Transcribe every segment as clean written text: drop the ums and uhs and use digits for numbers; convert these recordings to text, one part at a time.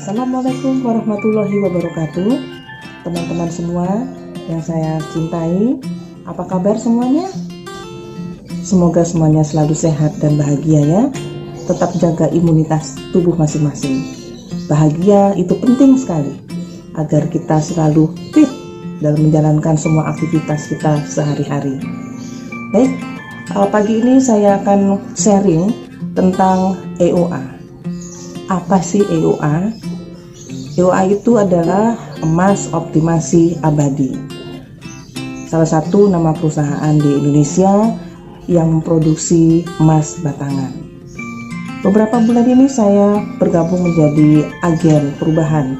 Assalamualaikum warahmatullahi wabarakatuh. Teman-teman semua yang saya cintai, apa kabar semuanya? Semoga semuanya selalu sehat dan bahagia ya. Tetap jaga imunitas tubuh masing-masing. Bahagia itu penting sekali agar kita selalu fit dalam menjalankan semua aktivitas kita sehari-hari. Baik, pagi ini saya akan sharing tentang EOA. Apa sih EOA? EOA itu adalah emas optimasi abadi. Salah satu nama perusahaan di Indonesia yang memproduksi emas batangan. Beberapa bulan ini saya bergabung menjadi agen perubahan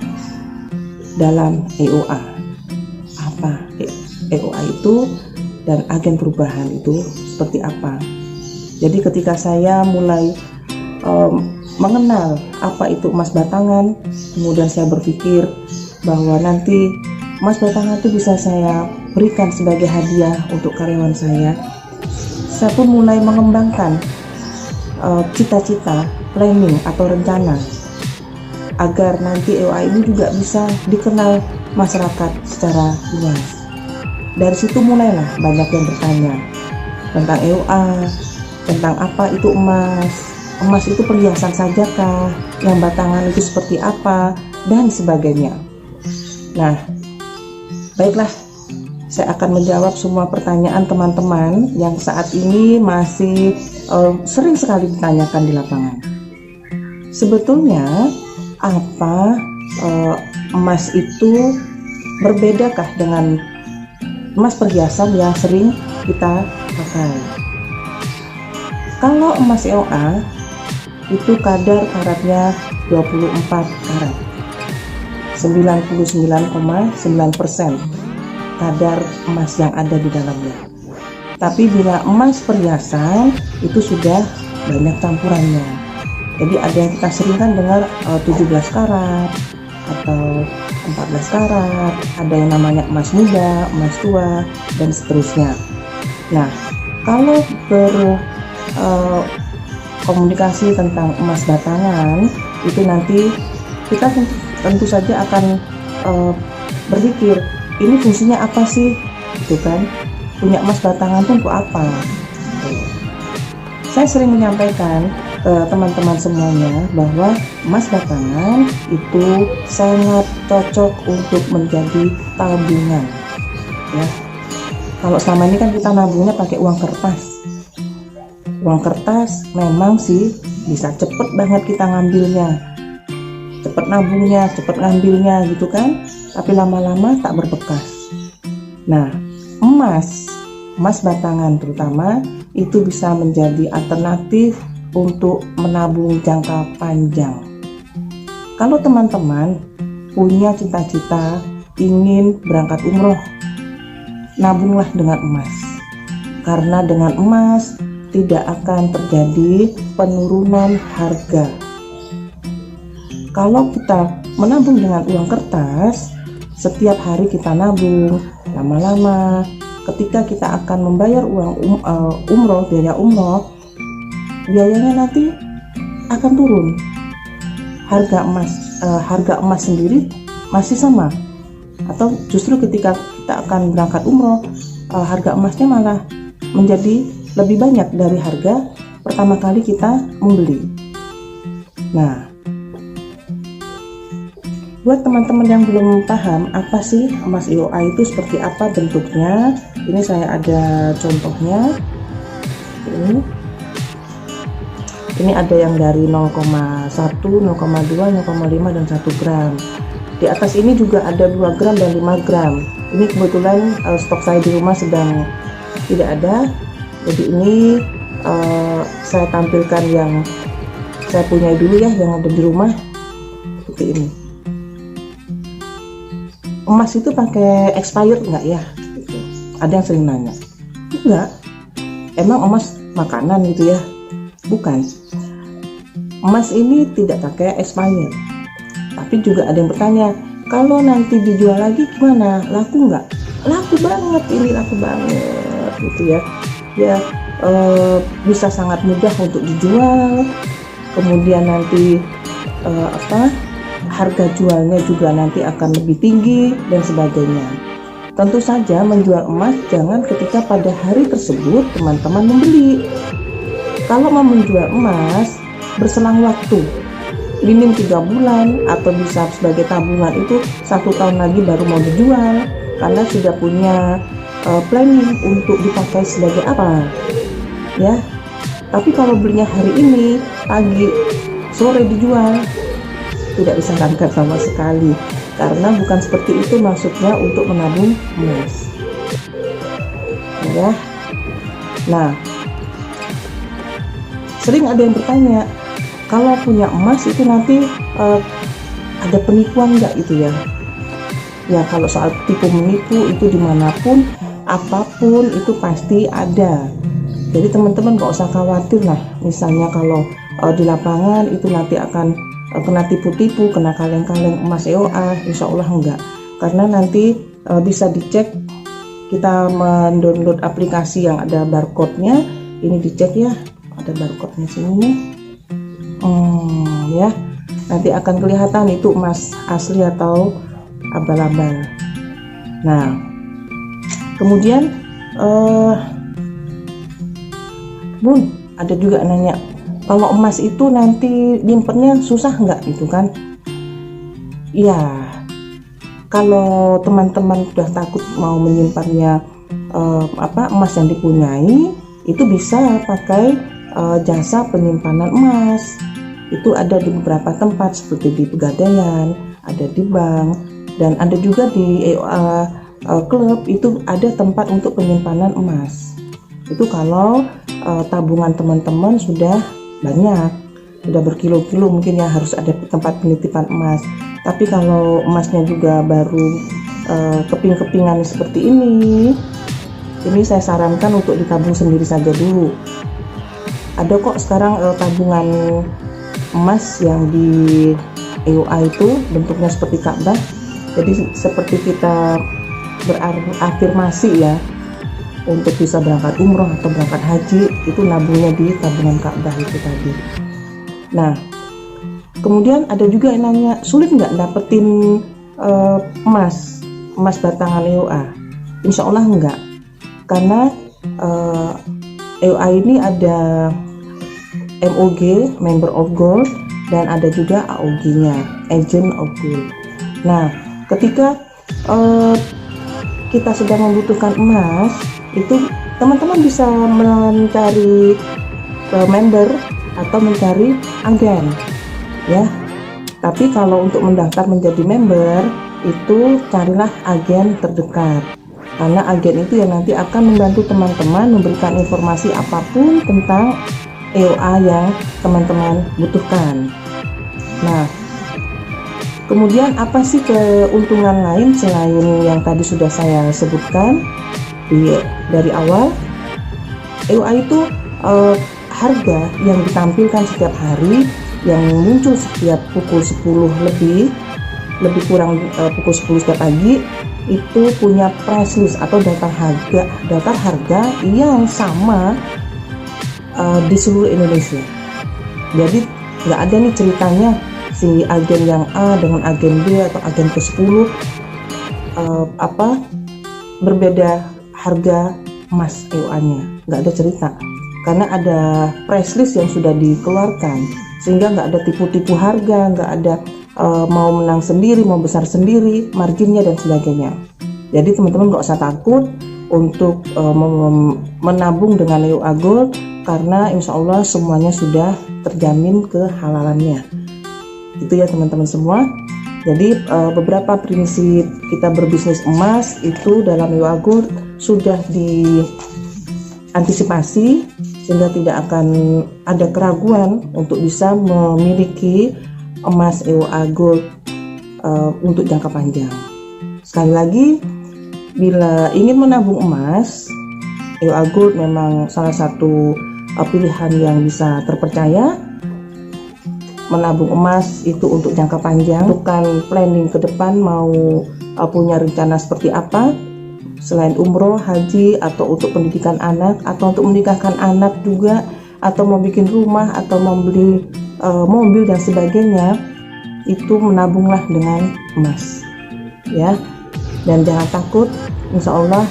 dalam EOA. Apa EOA itu dan agen perubahan itu seperti apa? Jadi ketika saya mulai mengenal apa itu emas batangan, kemudian saya berpikir bahwa nanti emas batangan itu bisa saya berikan sebagai hadiah untuk karyawan saya. Saya pun mulai mengembangkan cita-cita, planning atau rencana agar nanti EOA ini juga bisa dikenal masyarakat secara luas. Dari situ mulailah banyak yang bertanya tentang EOA, tentang apa itu emas. Emas itu perhiasan sajakah? Yang batangan itu seperti apa? Dan sebagainya. Nah, baiklah, saya akan menjawab semua pertanyaan teman-teman yang saat ini masih sering sekali ditanyakan di lapangan. Sebetulnya, apa emas itu berbedakah dengan emas perhiasan yang sering kita pakai? Kalau emas EOA itu kadar karatnya 24 karat, 99,9% kadar emas yang ada di dalamnya. Tapi bila emas perhiasan itu sudah banyak campurannya. Jadi ada yang kita seringkan dengar 17 karat atau 14 karat, ada yang namanya emas muda, emas tua, dan seterusnya. Nah, kalau komunikasi tentang emas batangan itu nanti kita tentu saja akan berpikir ini fungsinya apa sih, gitu kan? Punya emas batangan itu untuk apa? Saya sering menyampaikan ke teman-teman semuanya bahwa emas batangan itu sangat cocok untuk menjadi tabungan. Ya, kalau selama ini kan kita nabungnya pakai uang kertas. Uang kertas memang sih bisa cepet banget kita ngambilnya, cepet nabungnya, cepet ngambilnya gitu kan, tapi lama-lama tak berbekas. Nah, emas batangan terutama itu bisa menjadi alternatif untuk menabung jangka panjang. Kalau teman-teman punya cita-cita ingin berangkat umroh, nabunglah dengan emas, karena dengan emas tidak akan terjadi penurunan harga. Kalau kita menabung dengan uang kertas, setiap hari kita nabung, lama-lama ketika kita akan membayar uang umroh, biaya umroh, biayanya nanti akan turun. Harga emas sendiri masih sama, atau justru ketika kita akan berangkat umroh, harga emasnya malah menjadi lebih banyak dari harga pertama kali kita membeli. Nah, buat teman-teman yang belum paham apa sih emas EOA itu seperti apa bentuknya, ini saya ada contohnya. Ini ada yang dari 0,1, 0,2, 0,5 dan 1 gram. Di atas ini juga ada 2 gram dan 5 gram. Ini kebetulan stok saya di rumah sedang tidak ada. Jadi ini saya tampilkan yang saya punya dulu ya, yang ada di rumah seperti ini. Emas itu pakai expired nggak ya? Gitu. Ada yang sering nanya. Enggak. Emang emas makanan gitu ya? Bukan. Emas ini tidak pakai expired. Tapi juga ada yang bertanya, kalau nanti dijual lagi gimana? Laku nggak? Laku banget, ini laku banget gitu ya. Ya bisa sangat mudah untuk dijual, kemudian nanti harga jualnya juga nanti akan lebih tinggi dan sebagainya. Tentu saja menjual emas jangan ketika pada hari tersebut teman-teman membeli. Kalau mau menjual emas berselang waktu, minim 3 bulan atau bisa sebagai tabungan, itu 1 tahun lagi baru mau dijual karena sudah punya planning untuk dipakai sebagai apa ya. Tapi kalau belinya hari ini pagi sore dijual, tidak disarankan sama sekali, karena bukan seperti itu maksudnya untuk menabung emas ya. Nah, sering ada yang bertanya, kalau punya emas itu nanti ada penipuan nggak itu ya? Ya, kalau soal tipu menipu itu dimanapun, apapun itu pasti ada. Jadi teman-teman nggak usah khawatir lah. Misalnya kalau di lapangan itu nanti akan kena tipu-tipu, kena kaleng-kaleng emas EOA, insya Allah enggak. Karena nanti bisa dicek, kita mendownload aplikasi yang ada barcode-nya. Ini dicek ya, ada barcode-nya sini. Ya, nanti akan kelihatan itu emas asli atau abal-abal. Nah, kemudian Bun, ada juga nanya, kalau emas itu nanti nyimpennya susah nggak gitu kan? Ya, kalau teman-teman sudah takut mau menyimpannya emas yang dipunyai, itu bisa pakai jasa penyimpanan emas. Itu ada di beberapa tempat seperti di Pegadaian, ada di bank, dan ada juga di EOA klub itu ada tempat untuk penyimpanan emas. Itu kalau tabungan teman-teman sudah banyak, sudah berkilo-kilo, mungkin ya harus ada tempat penitipan emas. Tapi kalau emasnya juga baru keping-kepingan seperti ini saya sarankan untuk ditabung sendiri saja dulu. Ada kok sekarang tabungan emas yang di EOA itu bentuknya seperti Ka'bah, jadi seperti kita berafirmasi ya, untuk bisa berangkat umroh atau berangkat haji, itu nabungnya di tabungan Ka'bah itu tadi. Nah, kemudian ada juga yang nanya, sulit nggak dapetin emas batangan EOA? Insya Allah enggak, karena EOA ini ada MOG, Member of Gold, dan ada juga AOG-nya, Agent of Gold. Nah, ketika kita sedang membutuhkan emas, itu teman-teman bisa mencari member atau mencari agen ya. Tapi kalau untuk mendaftar menjadi member, itu carilah agen terdekat, karena agen itu yang nanti akan membantu teman-teman memberikan informasi apapun tentang EOA yang teman-teman butuhkan. Nah, kemudian apa sih keuntungan lain selain yang tadi sudah saya sebutkan dari awal? EOA itu harga yang ditampilkan setiap hari, yang muncul setiap pukul 10 lebih kurang pukul 10 setiap pagi, itu punya price list atau daftar harga yang sama di seluruh Indonesia. Jadi nggak ada nih ceritanya si agen yang A dengan agen B atau agen ke-10 berbeda harga emas EOA-nya, nggak ada cerita, karena ada price list yang sudah dikeluarkan, sehingga nggak ada tipu-tipu harga, nggak ada mau menang sendiri, mau besar sendiri, marginnya dan sebagainya. Jadi teman-teman nggak usah takut untuk menabung dengan EOA Gold, karena insya Allah semuanya sudah terjamin kehalalannya. Itu ya teman-teman semua. Jadi beberapa prinsip kita berbisnis emas itu dalam EOA Gold sudah diantisipasi, sehingga tidak akan ada keraguan untuk bisa memiliki emas EOA Gold untuk jangka panjang. Sekali lagi, bila ingin menabung emas, EOA Gold memang salah satu pilihan yang bisa terpercaya. Menabung emas itu untuk jangka panjang, bukan planning ke depan mau punya rencana seperti apa selain umroh, haji, atau untuk pendidikan anak, atau untuk menikahkan anak juga, atau mau bikin rumah, atau mau beli mobil dan sebagainya. itu menabunglah dengan emas ya. Dan jangan takut, insya Allah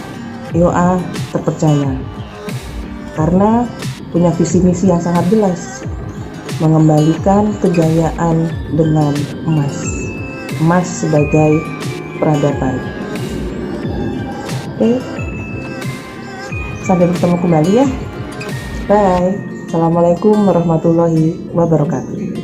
IOA terpercaya karena punya visi misi yang sangat jelas, mengembalikan kejayaan dengan emas sebagai peradaban. Oke, sampai bertemu kembali ya. Bye. Assalamualaikum warahmatullahi wabarakatuh.